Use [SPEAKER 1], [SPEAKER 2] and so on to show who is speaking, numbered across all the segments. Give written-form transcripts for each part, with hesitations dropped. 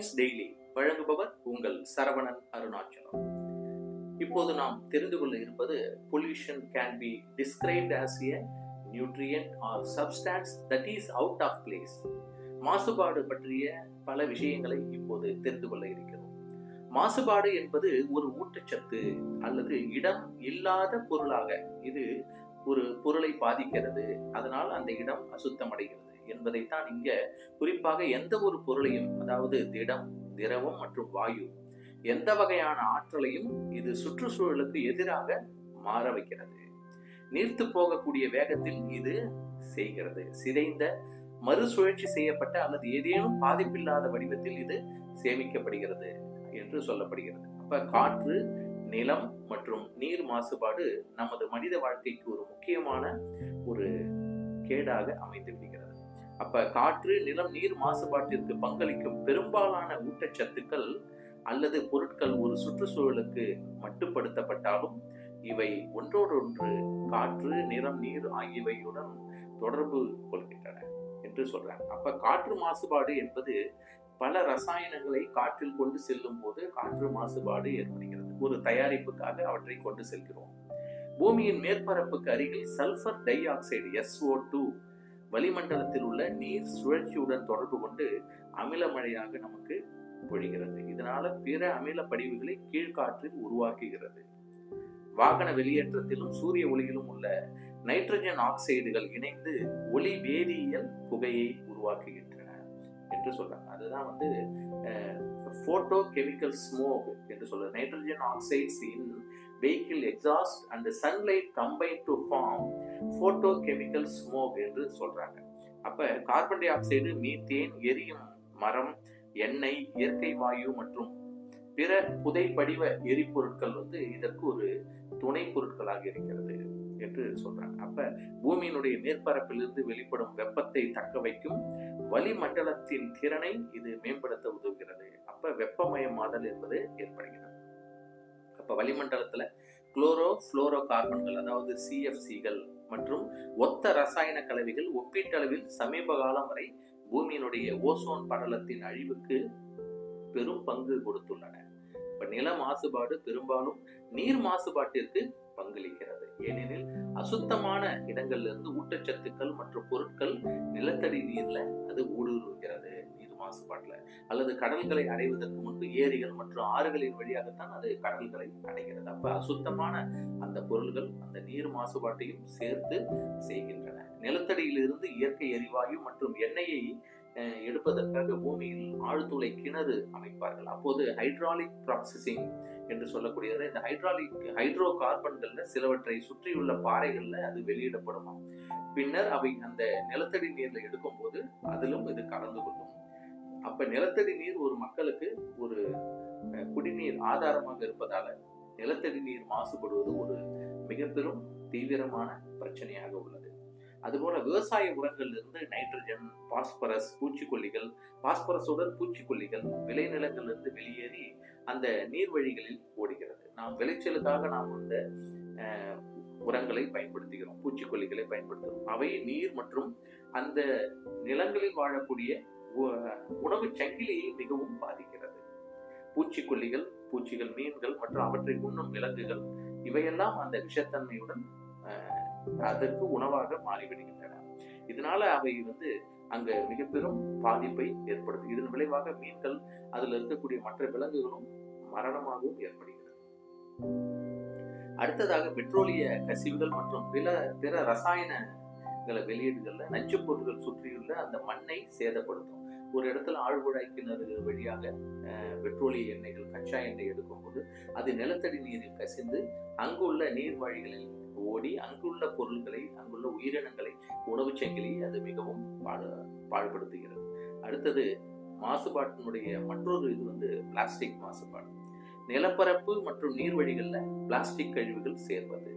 [SPEAKER 1] Science daily வழங்குபவர் உங்கள் சரவணன் அருணாச்சலம். இப்போது நாம் தெரிந்து கொள்ள இருப்பது pollution can be described as a nutrient or substance that is out of place. மாசுபாடு பற்றிய பல விஷயங்களை இப்போது தெரிந்து கொள்ள இருக்கிறோம். மாசுபாடு என்பது ஒரு ஊட்டச்சத்து அல்லது இடம் இல்லாத பொருளாக இது ஒரு பொருளை பாதிக்கிறது, அதனால் அந்த இடம் அசுத்தமடைகிறது என்பதைத்தான் இங்க குறிப்பாக எந்த ஒரு பொருளையும், அதாவது திடம், திரவம் மற்றும் வாயு, எந்த வகையான ஆற்றலையும் இது சுற்றுச்சூழலுக்கு எதிராக மாற வைக்கிறது. நீர்த்து போகக்கூடிய வேகத்தில் இது செய்கிறது. சிதைந்த மறுசுழற்சி செய்யப்பட்ட அல்லது ஏதேனும் பாதிப்பில்லாத வடிவத்தில் இது சேமிக்கப்படுகிறது என்று சொல்லப்படுகிறது. அப்ப காற்று, நிலம் மற்றும் நீர் மாசுபாடு நமது மனித வாழ்க்கைக்கு ஒரு முக்கியமான ஒரு கேடாக அமைந்து விடுகிறது. அப்ப காற்று, நிலம், நீர் மாசுபாட்டிற்கு பங்களிக்கும் பெரும்பாலான ஊட்டச்சத்துக்கள் அல்லது பொருட்கள் ஒரு சுற்றுச்சூழலுக்கு மட்டுப்படுத்தப்பட்டாலும் இவை ஒன்றோடொன்று காற்று, நிலம், நீர் ஆகியவையுடன் தொடர்பு கொள்கின்றன என்று சொல்றாங்க. அப்ப காற்று மாசுபாடு என்பது பல ரசாயனங்களை காற்றில் கொண்டு செல்லும் போது காற்று மாசுபாடு ஏற்படுகிறது. ஒரு தயாரிப்புக்காக அவற்றை கொண்டு செல்கிறோம். பூமியின் மேற்பரப்புக்கு அருகில் சல்பர் டை ஆக்சைடு SO2 வளிமண்டலத்தில் உள்ள நீர் சுழற்சியுடன் தொடர்பு கொண்டு அமில மழையாக நமக்கு பொழிகிறது. இதனால பிற அமில படிவுகளை கீழ்காற்றில் உருவாக்குகிறது. வாகன வெளியேற்றத்திலும் சூரிய ஒளியிலும் உள்ள நைட்ரஜன் ஆக்சைடுகள் இணைந்து ஒளி வேதியியல் புகையை உருவாக்குகின்றன என்று சொல்றாங்க. அதுதான் போட்டோ கெமிக்கல் ஸ்மோக் என்று சொல்றது. Nitrogen oxides in vehicle exhaust and sunlight combine to form photochemical smoke என்று சொல்றாங்க. அப்ப கார்பன் டை ஆக்சைடு, மீத்தேன், எரியும் மரம், எண்ணெய், இயற்கை வாயு மற்றும் பிற புதை படிவ எரிபொருட்கள் இதற்கு ஒரு துணை பொருட்களாக இருக்கிறது என்று சொல்றாங்க. அப்ப பூமியினுடைய மேற்பரப்பிலிருந்து வெளிப்படும் வெப்பத்தை தக்க வைக்கும் வளிமண்டலத்தின் திறனை இது மேம்படுத்த உதவுகிறது. அப்ப வெப்பமயமாதல் என்பது ஏற்படுகிறது. அப்ப வளிமண்டலத்துல குளோரோ புளோரோ கார்பன்கள், அதாவது CFCகள் மற்றும் ஒத்த ரசாயன கலவைகள் ஒப்பீட்டளவில் சமீப காலம் வரை பூமியினுடைய ஓசோன் படலத்தின் அழிவுக்கு பெரும் பங்கு கொடுத்துள்ளன. இப்ப நில மாசுபாடு பெரும்பாலும் நீர் மாசுபாட்டிற்கு பங்களிக்கிறது. ஏனெனில் அசுத்தமான இடங்கள்ல இருந்து ஊட்டச்சத்துக்கள் மற்றும் பொருட்கள் நிலத்தடி நீர்ல அது ஊடுருவுகிறது. நீர் மாசுபாட்டுல அல்லது கடல்களை அடைவதற்கு முன்பு ஏரிகள் மற்றும் ஆறுகளின் வழியாகத்தான் அது கடல்களை அடைகிறது. அப்ப அசுத்தமான அந்த பொருள்கள் அந்த நீர் மாசுபாட்டையும் சேர்த்து செய்கின்றன. நிலத்தடியிலிருந்து இயற்கை எரிவாயு மற்றும் எண்ணெயை எடுப்பதற்காக பூமியில் ஆழ்துளை கிணறு அமைப்பார்கள். அப்போது ஹைட்ராலிக் ப்ராசஸிங் என்று சொல்லக்கூடியது. இந்த ஹைட்ரோ கார்பன்கள்ல சிலவற்றை சுற்றியுள்ள பாறைகள்ல அது வெளியிடப்படுமா. பின்னர் அவை அந்த நிலத்தடி நீர்ல எடுக்கும் போது அதிலும் இது கலந்து கொள்ளும். அப்ப நிலத்தடி நீர் ஒரு மக்களுக்கு ஒரு குடிநீர் ஆதாரமாக இருப்பதால நிலத்தடி நீர் மாசுபடுவது ஒரு மிக பெரும் தீவிரமான பிரச்சனையாக உள்ளது. அதுபோல விவசாய உரங்கள்ல இருந்து நைட்ரஜன், பாஸ்பரஸ், பூச்சிக்கொல்லிகள், பாஸ்பரஸுடன் பூச்சிக்கொல்லிகள் விளைநிலங்களிலிருந்து வெளியேறி அந்த நீர்வழிகளில் ஓடுகிறது. நாம் விளைச்சலுக்காக நாம் அந்த உரங்களை பயன்படுத்துகிறோம், பூச்சிக்கொல்லிகளை பயன்படுத்துகிறோம். அவை நீர் மற்றும் அந்த நிலங்களில் வாழக்கூடிய உணவு சங்கிலியை மிகவும் பாதிக்கிறது. பூச்சிக்கொல்லிகள், பூச்சிகள், மீன்கள் மற்றும் அவற்றை உண்ணும் விலங்குகள் இவையெல்லாம் அந்த விஷத்தன்மையுடன் அதற்கு உணவாக மாறிவிடுகின்றன. இதனால அவை அங்க மிக பெரும் பாதிப்பை ஏற்படுத்தும். இதன் விளைவாக மீன்கள், அதுல இருக்கக்கூடிய மற்ற விலங்குகளும் மரணமாகவும் ஏற்படுகிறது. அடுத்ததாக பெட்ரோலிய கசிவுகள் மற்றும் பிற ரசாயனங்களை வெளியீடுகள்ல நச்சு பொருட்கள் சுற்றியுள்ள அந்த மண்ணை சேதப்படுத்தும். ஒரு இடத்துல ஆழ்குழாய் கிணறு வழியாக பெட்ரோலிய எண்ணெய்கள், கச்சா எண்ணெய் எடுக்கும் போது அது நிலத்தடி நீரில் கசிந்து அங்குள்ள நீர்வழிகளில் ஓடி அங்குள்ள பொருட்களை, அங்குள்ள உயிரினங்களை, உணவு சங்கிலியை அது மிகவும் பாழ்படுத்துகிறது. அடுத்தது மாசுபாட்டினுடைய மற்றொரு இது பிளாஸ்டிக் மாசுபாடு. நிலப்பரப்பு மற்றும் நீர்வழிகள்ல பிளாஸ்டிக் கழிவுகள் சேர்வது.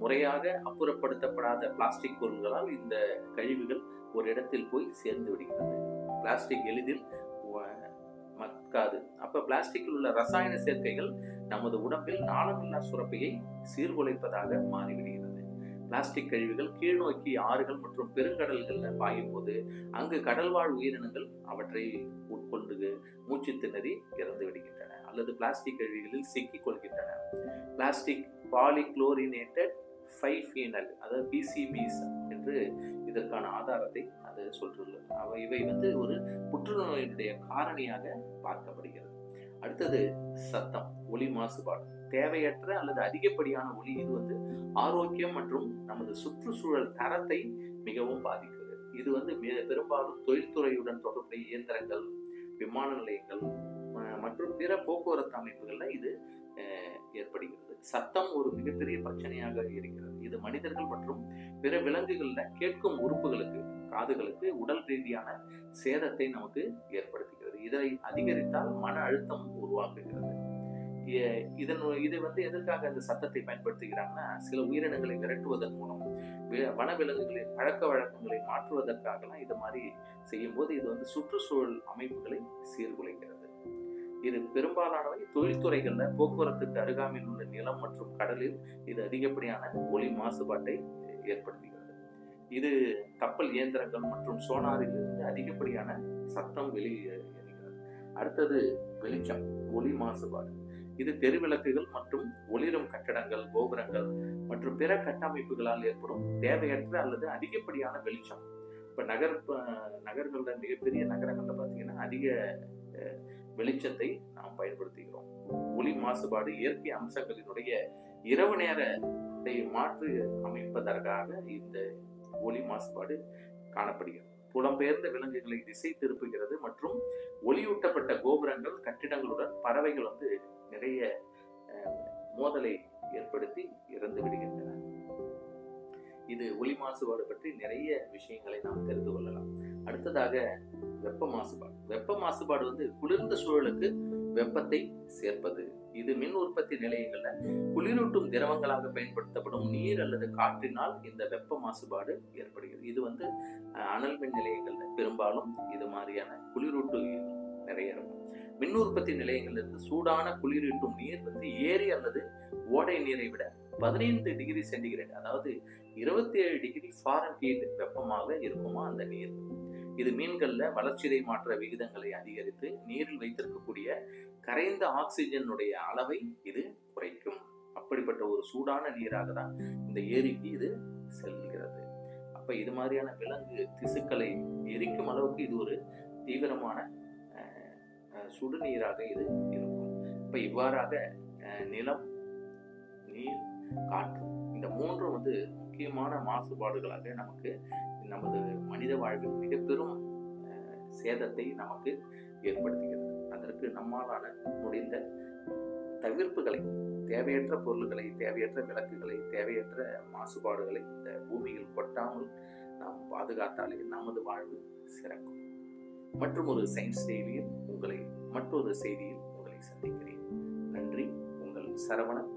[SPEAKER 1] முறையாக அப்புறப்படுத்தப்படாத பிளாஸ்டிக் பொருட்களால் இந்த கழிவுகள் ஒரு இடத்தில் போய் சேர்ந்து விடுகிறது. பிளாஸ்டிக் எளிதில் மக்காது. அப்ப பிளாஸ்டிக்கில் உள்ள ரசாயன சேர்க்கைகள் நமது உடம்பில் நாளமில்லா சுரப்பையை சீர்குலைப்பதாக மாறிவிடுகிறது. பிளாஸ்டிக் கழிவுகள் கீழ்நோக்கி ஆறுகள் மற்றும் பெருங்கடல்களில் பாயும் போது அங்கு கடல்வாழ் உயிரினங்கள் அவற்றை உட்கொண்டு மூச்சு திணறி இறந்து விடுகின்றன அல்லது பிளாஸ்டிக் கழிவுகளில் சிக்கிக் கொள்கின்றன. பிளாஸ்டிக் பாலிக்ளோரினேட்டட் பைஃபீனல், அதாவது பிசிபிஸ் என்று இதற்கான ஆதாரத்தை அது சொல்றது. இவை ஒரு புற்றுநோயினுடைய காரணியாக பார்க்கப்படுகிறது. அடுத்தது சத்தம், ஒலி மாசுபாடு. தேவையற்ற அல்லது அதிகப்படியான ஒலி இது ஆரோக்கியம் மற்றும் நமது சுற்றுச்சூழல் தரத்தை மிகவும் பாதிக்கிறது. இது பெரும்பாலும் தொழில்துறையுடன் தொடர்புடைய இயந்திரங்கள், விமான நிலையங்கள் மற்றும் பிற போக்குவரத்து அமைப்புகள்ல இது ஏற்படுகிறது. சத்தம் ஒரு மிகப்பெரிய பிரச்சனையாக இருக்கிறது. இது மனிதர்கள் மற்றும் பிற விலங்குகள்ல கேட்கும் உறுப்புகளுக்கு, காதுகளுக்கு உடல் ரீதியான சேதத்தை நமக்கு ஏற்படுத்துகிறது. இதை அதிகரித்தால் மன அழுத்தம் உருவாக்குகிறது. இதை எதற்காக இந்த சத்தத்தை பயன்படுத்துகிறாங்கன்னா, சில உயிரினங்களை விரட்டுவதன் மூலம் வனவிலங்குகளின் பழக்க வழக்கங்களை மாற்றுவதற்காகலாம் இது மாதிரி செய்யும் போது இது சுற்றுச்சூழல் அமைப்புகளை சீர்குலைக்கிறது. இது பெரும்பாலானவை தொழில்துறைகள்ல போக்குவரத்துக்கு அருகாமையில் உள்ள நிலம் மற்றும் கடலில் இது அதிகப்படியான ஒலி மாசுபாட்டை ஏற்படுத்துகிறது. இது கப்பல் இயந்திரங்கள் மற்றும் சோனாரில் இருந்து அதிகப்படியான சத்தம் வெளியேறுகிறது. அடுத்தது வெளிச்சம், ஒலி மாசுபாடு. இது தெருவிளக்குகள் மற்றும் ஒளிரும் கட்டடங்கள், கோபுரங்கள் மற்றும் பிற கட்டமைப்புகளால் ஏற்படும் தேவையற்ற அல்லது அதிகப்படியான வெளிச்சம். இப்ப நகர்கள்ல, மிகப்பெரிய நகரங்கள்ல பாத்தீங்கன்னா அதிக வெளிச்சத்தை நாம் பயன்படுத்துகிறோம். ஒலி மாசுபாடு இயற்கை அம்சங்களினுடைய இரவு நேரத்தை மாற்றி அமைப்பதற்காக இந்த ஒலி மாசுபாடு காணப்படுகிறது. புலம்பெயர்ந்த விலங்குகளை திசை திருப்புகிறது மற்றும் ஒளியூட்டப்பட்ட கோபுரங்கள், கட்டிடங்களுடன் பறவைகள் நிறைய மோதலை ஏற்படுத்தி இறந்து விடுகின்றன. இது ஒலி மாசுபாடு பற்றி நிறைய விஷயங்களை நாம் தெரிந்து கொள்ளலாம். அடுத்ததாக வெப்ப மாசுபாடு. வெப்ப மாசுபாடு குளிர்ந்த சூழலுக்கு வெப்பத்தை சேர்ப்பது. இது மின் உற்பத்தி நிலையங்கள்ல குளிரூட்டும் திரவங்களாக பயன்படுத்தப்படும் நீர் அல்லது காற்றினால் இந்த வெப்ப மாசுபாடு ஏற்படுகிறது. இது அனல் மின் நிலையங்கள்ல பெரும்பாலும் இது மாதிரியான குளிரூட்டு நிறைய இருக்கும். மின் உற்பத்தி நிலையங்களிலிருந்து சூடான குளிரூட்டும் நீர் ஏரி அல்லது ஓடை நீரை விட 15 டிகிரி சென்டிகிரேட், அதாவது 27 டிகிரி ஃபாரன்ஹீட் வெப்பமாக இருக்குமா அந்த நீர். இது மீன்கள்ல வளர்ச்சிதை மாற்ற விகிதங்களை அதிகரித்து நீரில் வைத்திருக்கக்கூடிய கரைந்த ஆக்சிஜனுடைய அளவை இது குறைக்கும். அப்படிப்பட்ட ஒரு சூடான நீராக தான் இந்த ஏரிக்கு இது செல்கிறது. அப்ப இது மாதிரியான விலங்கு திசுக்களை எரிக்கும் அளவுக்கு இது ஒரு தீவிரமான சுடுநீராக இது இருக்கும். இப்ப இவ்வாறாக நிலம், நீர், காற்று, இந்த மூன்றும் முக்கியமான மாசுபாடுகளாக நமக்கு நமது மனித வாழ்வில் மிக பெரும் சேதத்தை நமக்கு ஏற்படுத்துகிறது. அதற்கு நம்மாலான முடிந்த தவிர்ப்புகளை, தேவையற்ற பொருள்களை, தேவையற்ற விளக்குகளை, தேவையற்ற மாசுபாடுகளை இந்த பூமியில் கொட்டாமல் நாம் பாதுகாத்தாலே நமது வாழ்வு சிறக்கும். மற்றும் ஒரு சயின்ஸ் டெய்லியில் மற்றொரு செய்தியில் உங்களை சந்திக்கிறேன். நன்றி. உங்கள் சரவணன்.